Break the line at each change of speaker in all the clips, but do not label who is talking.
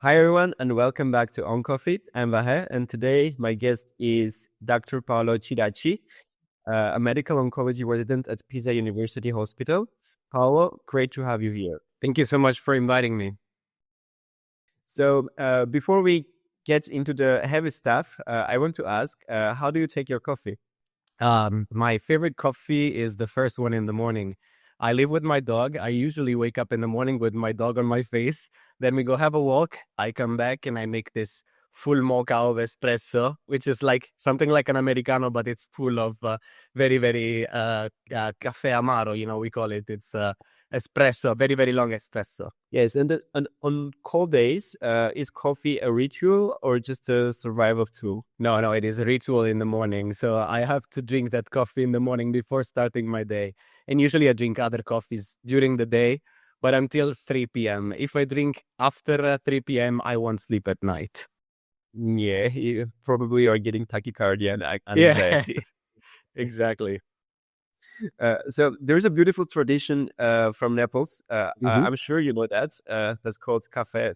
Hi everyone, and welcome back to OncoFit. I'm Vahe, and today my guest is Dr. Paolo Ciracì, a medical oncology resident at Pisa University Hospital. Paolo, great to have you here.
Thank you so much for inviting me.
So, before we get into the heavy stuff, I want to ask, how do you take your coffee?
My favorite coffee is the first one in the morning. I live with my dog. I usually wake up in the morning with my dog on my face. Then we go have a walk. I come back and I make this full mocha of espresso, which is like something like an Americano, but it's full of very caffè amaro, we call it. It's espresso, very long espresso.
Yes, and on cold days, is coffee a ritual or just a survival tool?
No, it is a ritual in the morning. So I have to drink that coffee in the morning before starting my day. And usually I drink other coffees during the day, but until 3 p.m. If I drink after 3 p.m., I won't sleep at night.
Yeah, you probably are getting tachycardia and anxiety.
Yeah, exactly.
So there's a beautiful tradition from Naples. I'm sure you know that. That's called caffè,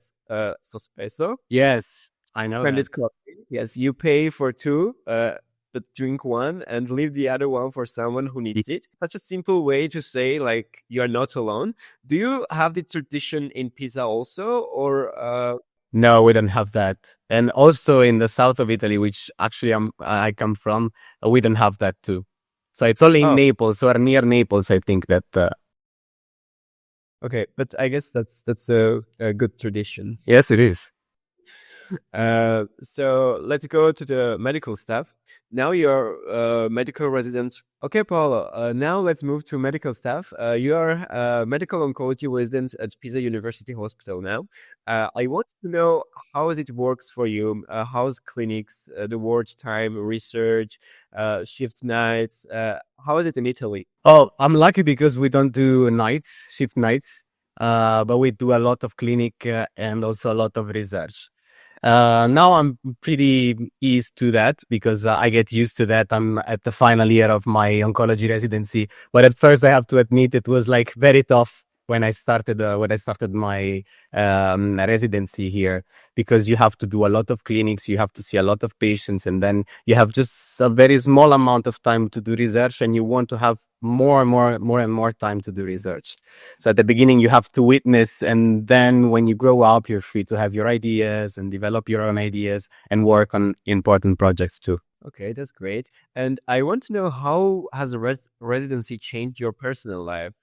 sospeso.
Yes, I know
Candid
that.
coffee. Yes, you pay for two, but drink one and leave the other one for someone who needs it. Such a simple way to say like you are not alone. Do you have the tradition in Pisa also, or?
No, we don't have that. And also in the south of Italy, which actually I come from, we don't have that too. So it's only in
Oh,
Naples or near Naples, I think that.
okay, but I guess that's a good tradition.
Yes, it is.
So let's go to the medical stuff. Now you're a medical resident. Okay, Paolo, now let's move to medical stuff. You are a medical oncology resident at Pisa University Hospital now. I want to know how it works for you. How's clinics, the ward time, research, shift nights? How is it in Italy?
Oh, I'm lucky because we don't do nights, shift nights, but we do a lot of clinic and also a lot of research. Now I'm pretty used to that because I get used to that. I'm at the final year of my oncology residency, but at first I have to admit it was like very tough when I started my residency here, because you have to do a lot of clinics, you have to see a lot of patients, and then you have just a very small amount of time to do research, and you want to have more and more time to do research. So at the beginning, you have to witness, and then when you grow up, you're free to have your ideas and develop your own ideas and work on important projects too.
Okay, that's great. And I want to know, how has a residency changed your personal life?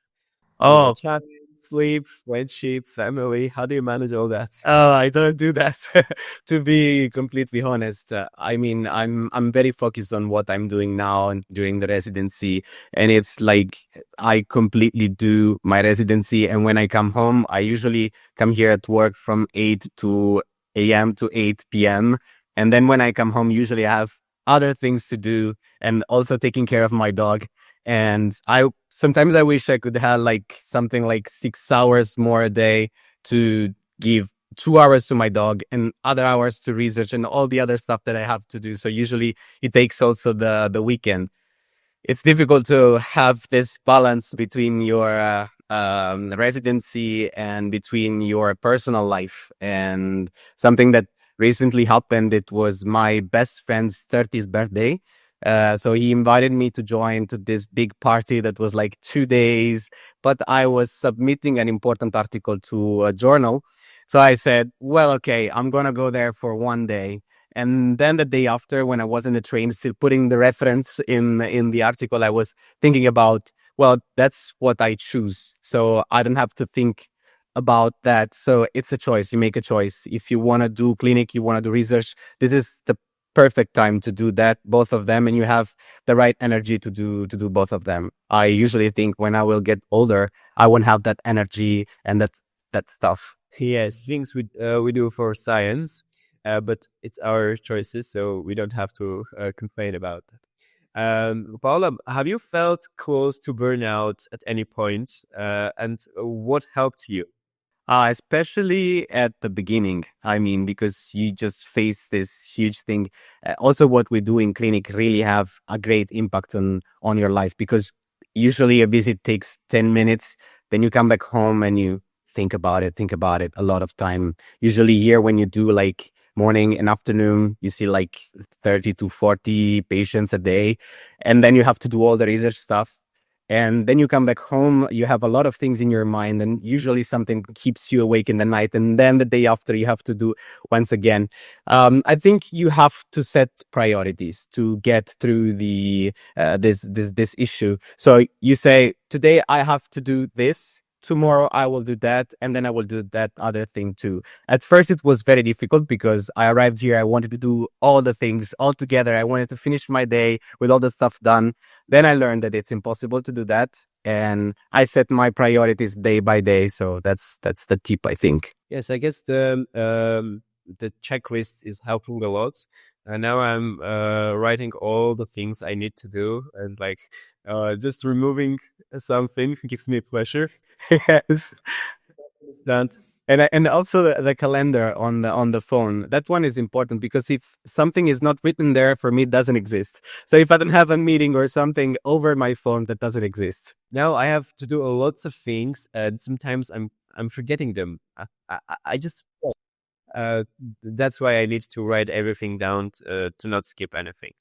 Oh,
Time, sleep, friendship, family. How do you manage all that?
I don't do that. To be completely honest, I mean, I'm very focused on what I'm doing now and during the residency, and it's like I completely do my residency. And when I come home, I usually come here at work from 8 a.m. to 8 p.m. And then when I come home, usually I have other things to do and also taking care of my dog. And I sometimes I wish I could have like something like 6 hours more a day to give 2 hours to my dog and other hours to research and all the other stuff that I have to do. So usually it takes also the weekend. It's difficult to have this balance between your residency and between your personal life. And something that recently happened, it was my best friend's 30th birthday. So he invited me to join to this big party that was like 2 days, but I was submitting an important article to a journal. So I said, well, okay, I'm going to go there for one day. And then the day after, when I was in the train, still putting the reference in the article, I was thinking about, well, that's what I choose. So I don't have to think about that. So it's a choice. You make a choice. If you want to do clinic, you want to do research, this is the perfect time to do that, both of them, and you have the right energy to do both of them. I usually think when I will get older, I won't have that energy and that stuff.
Yes, things we do for science, but it's our choices, so we don't have to complain about that. Paula, have you felt close to burnout at any point? And what helped you?
Especially at the beginning. I mean, because you just face this huge thing. Also, what we do in clinic really have a great impact on your life, because usually a visit takes 10 minutes. Then you come back home and you think about it a lot of time. Usually here when you do like morning and afternoon, you see like 30 to 40 patients a day. And then you have to do all the research stuff. And then you come back home, you have a lot of things in your mind, and usually something keeps you awake in the night. And then the day after, you have to do once again. I think you have to set priorities to get through the this issue. So you say, today I have to do this. Tomorrow I will do that, and then I will do that other thing too. At first, it was very difficult because I arrived here. I wanted to do all the things all together. I wanted to finish my day with all the stuff done. Then I learned that it's impossible to do that, and I set my priorities day by day. So that's the tip, I think.
Yes, I guess the checklist is helping a lot. And now I'm writing all the things I need to do, and like just removing something gives me pleasure.
Yes.
That
And also the calendar on the phone. That one is important because if something is not written there, for me, it doesn't exist. So if I don't have a meeting or something over my phone, that doesn't exist.
now I have to do lots of things, and sometimes I'm forgetting them. I just that's why I need to write everything down to not skip anything.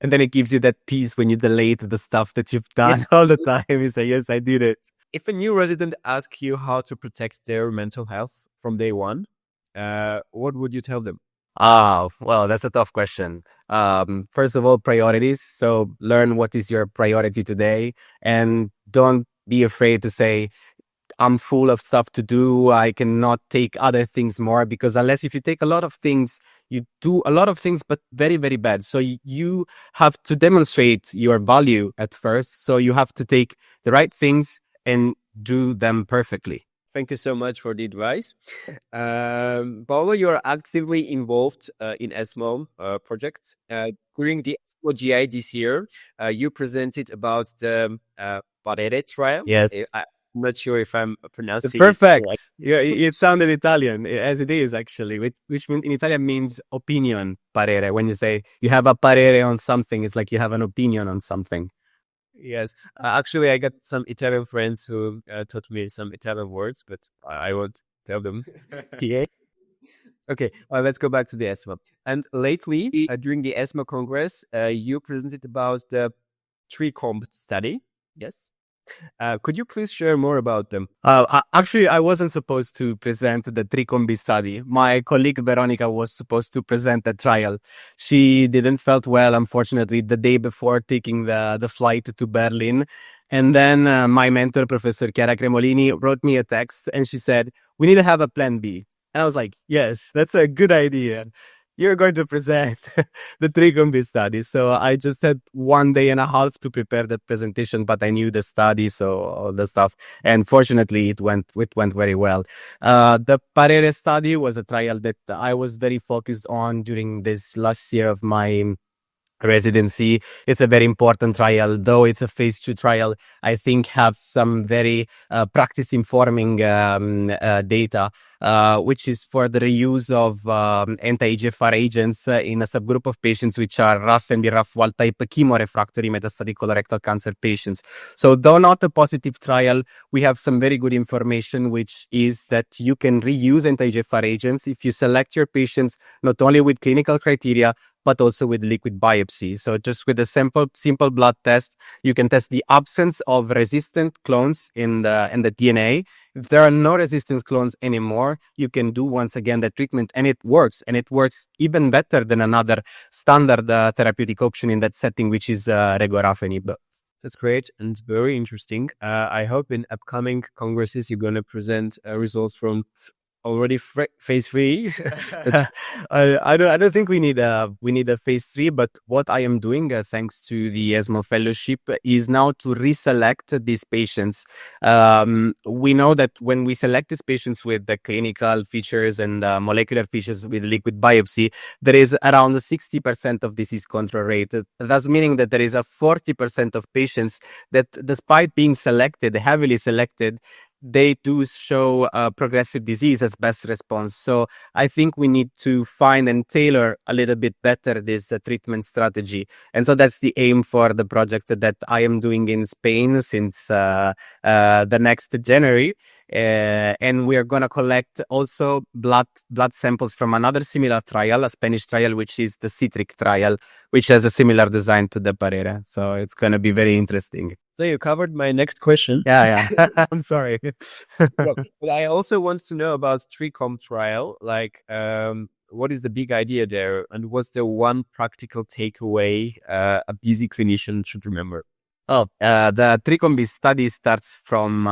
And then it gives you that peace when you delete the stuff that you've done all the time. You say, yes, I did it.
If a new resident asks you how to protect their mental health from day one, what would you tell them?
Well, that's a tough question. First of all, priorities. So learn what is your priority today, and don't be afraid to say, I'm full of stuff to do. I cannot take other things more, because unless if you take a lot of things, you do a lot of things, but very, very bad. So you have to demonstrate your value at first. So you have to take the right things and do them perfectly.
Thank you so much for the advice. Paolo, you are actively involved in ESMO projects. During the ESMO GI this year, you presented about the PARERE trial.
Yes.
I'm not sure if I'm pronouncing it
Perfect.
right.
Yeah, it sounded Italian, as it is actually, which in Italian means opinion, parere. When you say you have a parere on something, it's like you have an opinion on something.
Yes, actually, I got some Italian friends who taught me some Italian words, but I won't tell them here. Okay, let's go back to the ESMO. And lately, during the ESMO Congress, you presented about the TriComB study. Yes. Could you please share more about them?
Actually, I wasn't supposed to present the TriComB study. My colleague Veronica was supposed to present the trial. She didn't felt well, unfortunately, the day before taking the flight to Berlin. And then my mentor, Professor Chiara Cremolini, wrote me a text and she said, we need to have a plan B. And I was like, yes, that's a good idea. You're going to present the TriComB study. So I just had 1 day and a half to prepare that presentation, but I knew the study, so all the stuff. And fortunately, it went very well. The PARERE study was a trial that I was very focused on during this last year of my residency. It's a very important trial, though it's a phase 2 trial. I think have some very practice informing data, which is for the reuse of anti-EGFR agents in a subgroup of patients which are RAS and BRAF wild type chemorefractory metastatic colorectal cancer patients. So though not a positive trial, we have some very good information, which is that you can reuse anti-EGFR agents if you select your patients not only with clinical criteria, but also with liquid biopsy. So just with a simple blood test, you can test the absence of resistant clones in the DNA. If there are no resistant clones anymore, you can do once again the treatment, and it works. And it works even better than another standard therapeutic option in that setting, which is regorafenib.
That's great and very interesting. I hope in upcoming congresses you're going to present results from already phase 3.
I don't think we need a phase 3, but what I am doing thanks to the ESMO Fellowship is now to reselect these patients. We know that when we select these patients with the clinical features and molecular features with liquid biopsy, there is around 60% of disease control rate. That's meaning that there is a 40% of patients that, despite being selected, heavily selected, they do show progressive disease as best response. So I think we need to find and tailor a little bit better this treatment strategy. And so that's the aim for the project that I am doing in Spain since the next January. And we are going to collect also blood samples from another similar trial, a Spanish trial, which is the Citric trial, which has a similar design to the Parere. So it's going to be very interesting.
So you covered my next question.
Yeah. I'm sorry.
But I also want to know about TriComB trial. Like, what is the big idea there? And what's the one practical takeaway a busy clinician should remember?
The TriComB study starts from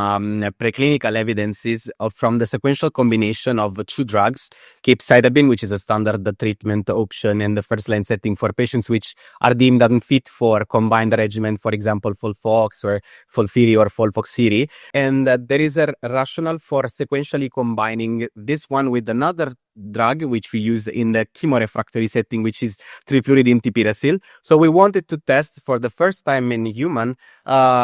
preclinical evidences from the sequential combination of two drugs, capecitabine, which is a standard treatment option in the first-line setting for patients which are deemed unfit for combined regimen, for example, FOLFOX or FOLFIRI or FOLFOXIRI. And there is a rationale for sequentially combining this one with another drug, which we use in the chemorefractory setting, which is trifluridine-tipiracil. So we wanted to test for the first time in human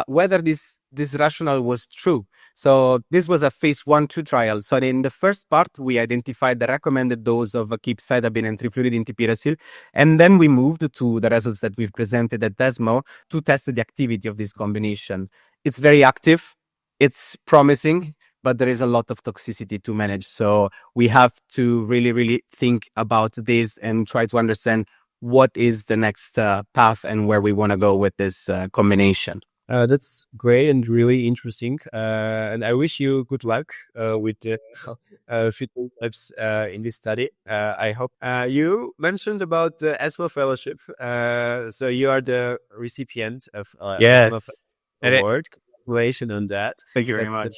whether this rationale was true. So this was a phase 1/2 trial. So in the first part, we identified the recommended dose of capecitabine and trifluridine-tipiracil, and then we moved to the results that we've presented at ESMO to test the activity of this combination. It's very active. It's promising, but there is a lot of toxicity to manage. So we have to really, really think about this and try to understand what is the next path and where we want to go with this combination.
That's great and really interesting. And I wish you good luck with the fitness labs in this study. I hope you mentioned about the ESMO Fellowship. So you are the recipient of ESMO Award. Congratulations on that.
Thank you very much.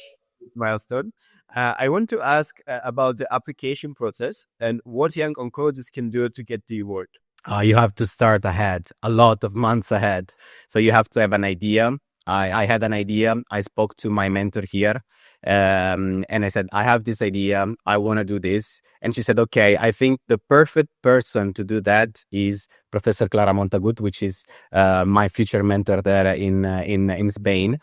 Milestone. I want to ask about the application process and what young oncologists can do to get the award.
You have to start ahead, a lot of months ahead. So you have to have an idea. I had an idea. I spoke to my mentor here, and I said, I have this idea. I want to do this. And she said, okay, I think the perfect person to do that is Professor Clara Montagut, which is my future mentor there in Spain.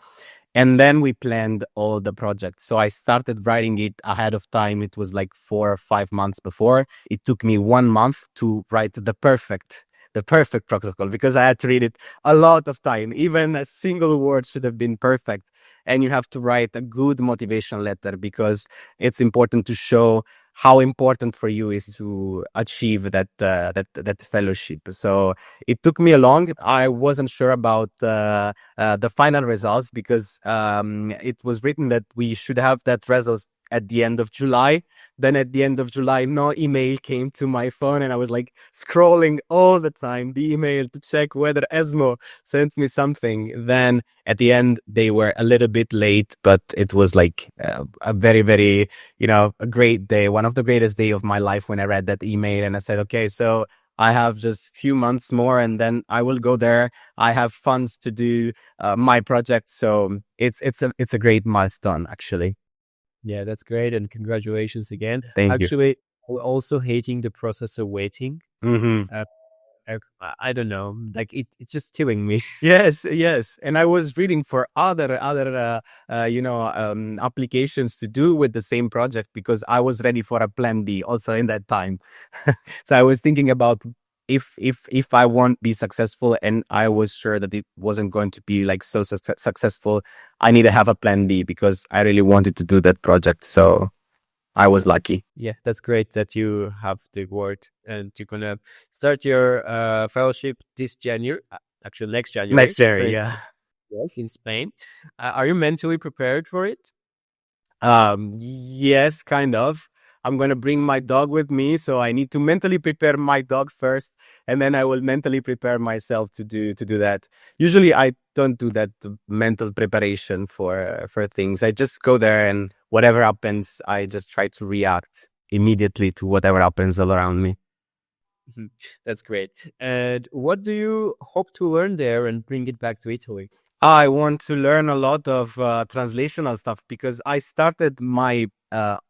And then we planned all the projects. So I started writing it ahead of time. It was like 4 or 5 months before. It took me 1 month to write the perfect protocol, because I had to read it a lot of time. Even a single word should have been perfect. And you have to write a good motivation letter, because it's important to show how important for you is to achieve that fellowship. So it took me long. I wasn't sure about the final results, because it was written that we should have that results at the end of July. Then at the end of July, no email came to my phone, and I was like scrolling all the time the email to check whether ESMO sent me something. Then at the end, they were a little bit late, but it was like a very, very, a great day, one of the greatest day of my life when I read that email. And I said, okay, so I have just a few months more, and then I will go there. I have funds to do my project. So it's a great milestone, actually.
Yeah, that's great. And congratulations again.
Thank you.
Actually, we're also hating the process of waiting.
Mm-hmm.
I don't know, like it's just killing me.
Yes. And I was reading for other applications to do with the same project, because I was ready for a plan B also in that time. So I was thinking about if I won't be successful, and I was sure that it wasn't going to be like so successful, I need to have a plan B, because I really wanted to do that project. So I was lucky.
Yeah, that's great that you have the award, and you're gonna start your fellowship this January, actually next January.
Next January, yeah.
Yes, in Spain. Are you mentally prepared for it?
Yes, kind of. I'm going to bring my dog with me, so I need to mentally prepare my dog first, and then I will mentally prepare myself to do that. Usually I don't do that mental preparation for things. I just go there, and whatever happens, I just try to react immediately to whatever happens all around me.
That's great. And what do you hope to learn there and bring it back to Italy?
I want to learn a lot of translational stuff, because I started my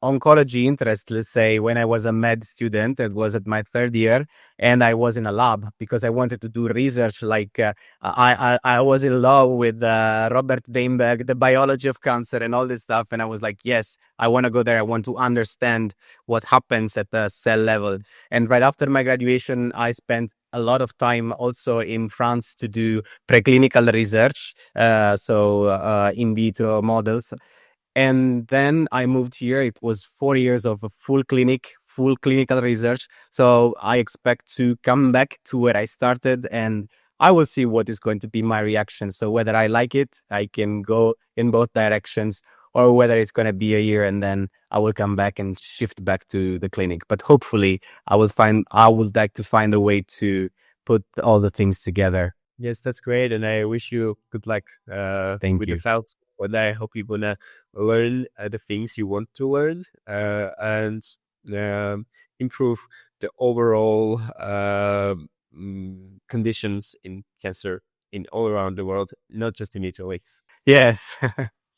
oncology interest, let's say, when I was a med student. It was at my 3rd year, and I was in a lab because I wanted to do research. Like I was in love with Robert Weinberg, the biology of cancer and all this stuff. And I was like, yes, I want to go there. I want to understand what happens at the cell level. And right after my graduation, I spent a lot of time also in France to do preclinical research, so in vitro models. And then I moved here. It was 4 years of a full clinical research. So I expect to come back to where I started, and I will see what is going to be my reaction. So whether I like it, I can go in both directions, or whether it's going to be a year and then I will come back and shift back to the clinic. But hopefully I would like to find a way to put all the things together.
Yes, that's great, and I wish you good luck
Thank
with the
you.
felt. And I hope you're gonna learn the things you want to learn and improve the overall conditions in cancer in all around the world, not just in Italy.
Yes.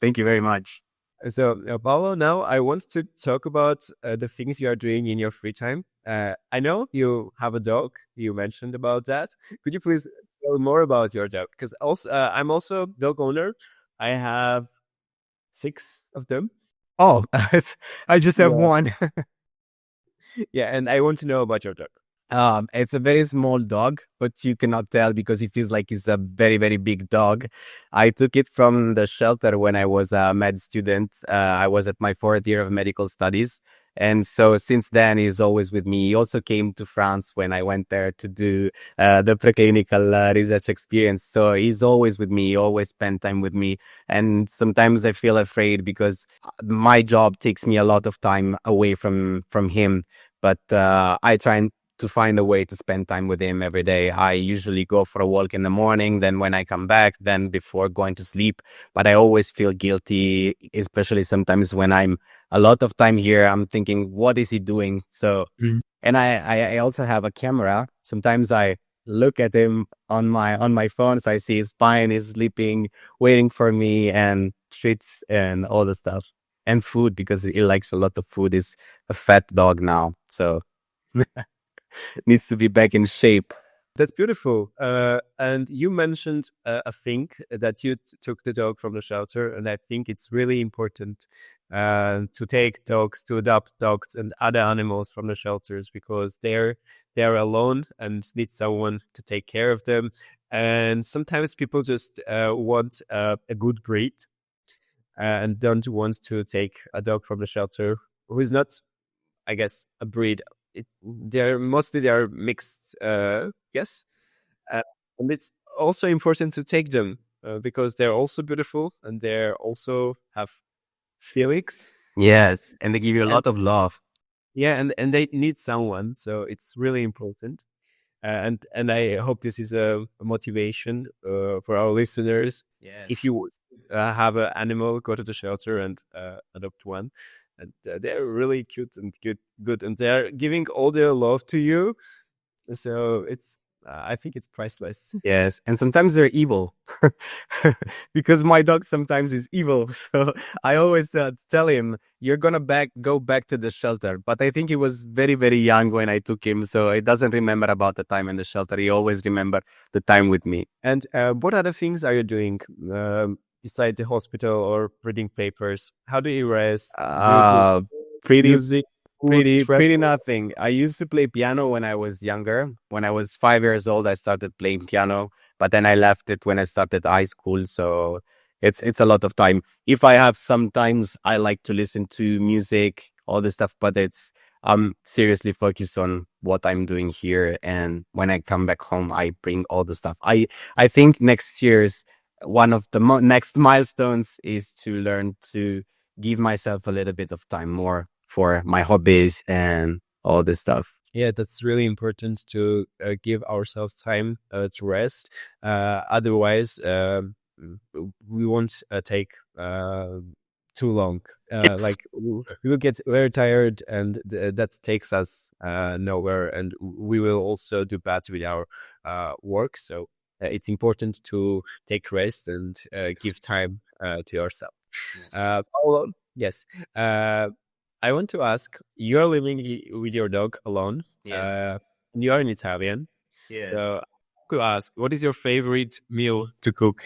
Thank you very much.
So, Paolo, now I want to talk about the things you are doing in your free time. I know you have a dog. You mentioned about that. Could you please tell more about your dog? Because also, I'm also dog owner. I have 6 of them.
Oh, I just have
Yeah.
one.
Yeah, and I want to know about your dog.
It's a very small dog, but you cannot tell because he feels like he's a very, very big dog. I took it from the shelter when I was a med student. I was at my 4th year of medical studies. And so since then, he's always with me. He also came to France when I went there to do the preclinical research experience. So he's always with me, he always spend time with me. And sometimes I feel afraid because my job takes me a lot of time away from him. But I try to find a way to spend time with him every day. I usually go for a walk in the morning, then when I come back, then before going to sleep. But I always feel guilty, especially sometimes when I'm a lot of time here, I'm thinking, what is he doing? So, and I also have a camera. Sometimes I look at him on my phone. So I see his spine, he's sleeping, waiting for me, and treats and all the stuff. And food, because he likes a lot of food. He's a fat dog now. So needs to be back in shape.
That's beautiful. And you mentioned a thing that you took the dog from the shelter, and I think it's really important to take dogs, to adopt dogs and other animals from the shelters because they're alone and need someone to take care of them. And sometimes people just want a good breed and don't want to take a dog from the shelter who is not, I guess, a breed. They're mixed, yes, and it's also important to take them because they're also beautiful and they're also have feelings.
Yes, and they give you a
And
lot of love.
yeah, and they need someone, so it's really important. And I hope this is a motivation for our listeners. If
Yes.
you have an animal, go to the shelter and adopt one. And they're really cute and good, and they're giving all their love to you. So it's, I think it's priceless.
Yes, and sometimes they're evil because my dog sometimes is evil. So I always tell him, "You're gonna go back to the shelter." But I think he was very, very young when I took him, so he doesn't remember about the time in the shelter. He always remember the time with me.
And what other things are you doing beside the hospital or reading papers? How do you rest? Do you do
Uh, pretty
music, food,
pretty
travel?
nothing. I used to play piano when I was younger. When I was 5 years old, I started playing piano, but then I left it when I started high school. So it's a lot of time. If I have sometimes I like to listen to music, all this stuff, but I'm seriously focused on what I'm doing here. And when I come back home, I bring all the stuff. I think next year's one of the next milestones is to learn to give myself a little bit of time more for my hobbies and all this stuff.
Yeah, that's really important to give ourselves time to rest. Otherwise, we won't take too long.
Yes.
We will get very tired, and that takes us nowhere. And we will also do bad with our work. So it's important to take rest and give time to yourself.
Yes.
Paolo, yes. I want to ask, you're living with your dog alone.
Yes.
And you are an Italian. So
Yes.
I could ask, what is your favorite meal to cook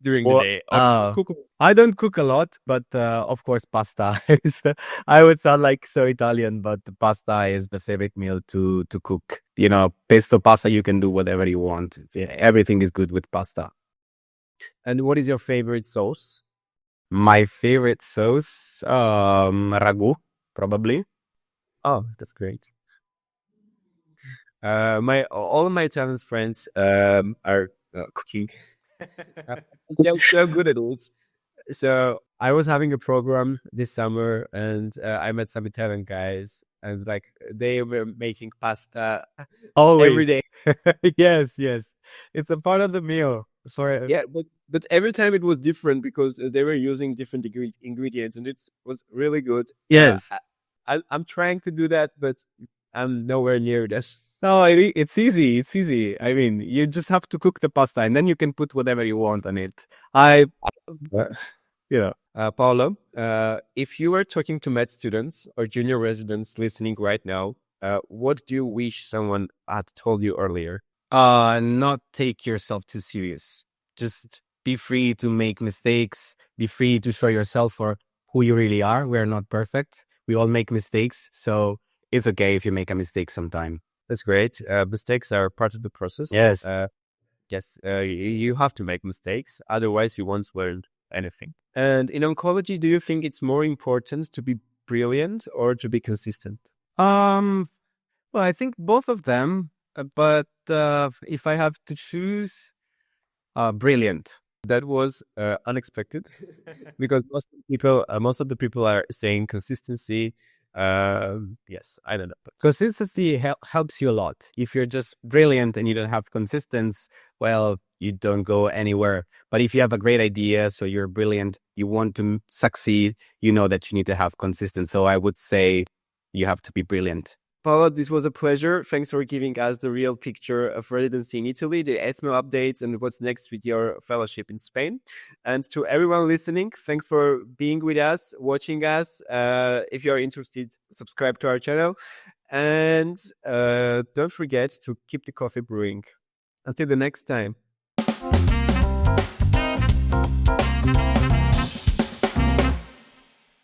during the
Well,
day? Or cook?
I don't cook a lot, but of course, pasta is. I would sound like so Italian, but pasta is the favorite meal to cook. You know, pesto pasta. You can do whatever you want. Yeah, everything is good with pasta.
And what is your favorite sauce?
My favorite sauce, ragu, probably.
Oh, that's great. All of my Italian friends are cooking. They're good at it. So I was having a program this summer, and I met some Italian guys, and like they were making pasta every
Always.
day.
Yes, yes. It's a part of the meal for
Yeah, but every time it was different because they were using different ingredients, and it was really good.
yes.
I'm trying to do that, but I'm nowhere near this.
No, it's easy. It's easy. I mean, you just have to cook the pasta and then you can put whatever you want on it. Uh, you know,
Paolo, if you were talking to med students or junior residents listening right now, what do you wish someone had told you earlier?
not take yourself too serious. Just be free to make mistakes. Be free to show yourself for who you really are. We're not perfect. We all make mistakes. So it's okay if you make a mistake sometime.
That's great. Mistakes are part of the process.
Yes.
Yes, you have to make mistakes. Otherwise, you won't learn anything. And in oncology, do you think it's more important to be brilliant or to be consistent?
Well, I think both of them, but if I have to choose, brilliant.
That was unexpected because most of the people are saying consistency. Yes, I don't know.
Consistency helps you a lot. If you're just brilliant and you don't have consistency, well, you don't go anywhere. But if you have a great idea, so you're brilliant, you want to succeed, you know that you need to have consistency. So I would say you have to be brilliant.
Paolo, this was a pleasure. Thanks for giving us the real picture of residency in Italy, the ESMO updates, and what's next with your fellowship in Spain. And to everyone listening, thanks for being with us, watching us. If you're interested, subscribe to our channel. And don't forget to keep the coffee brewing. Until the next time.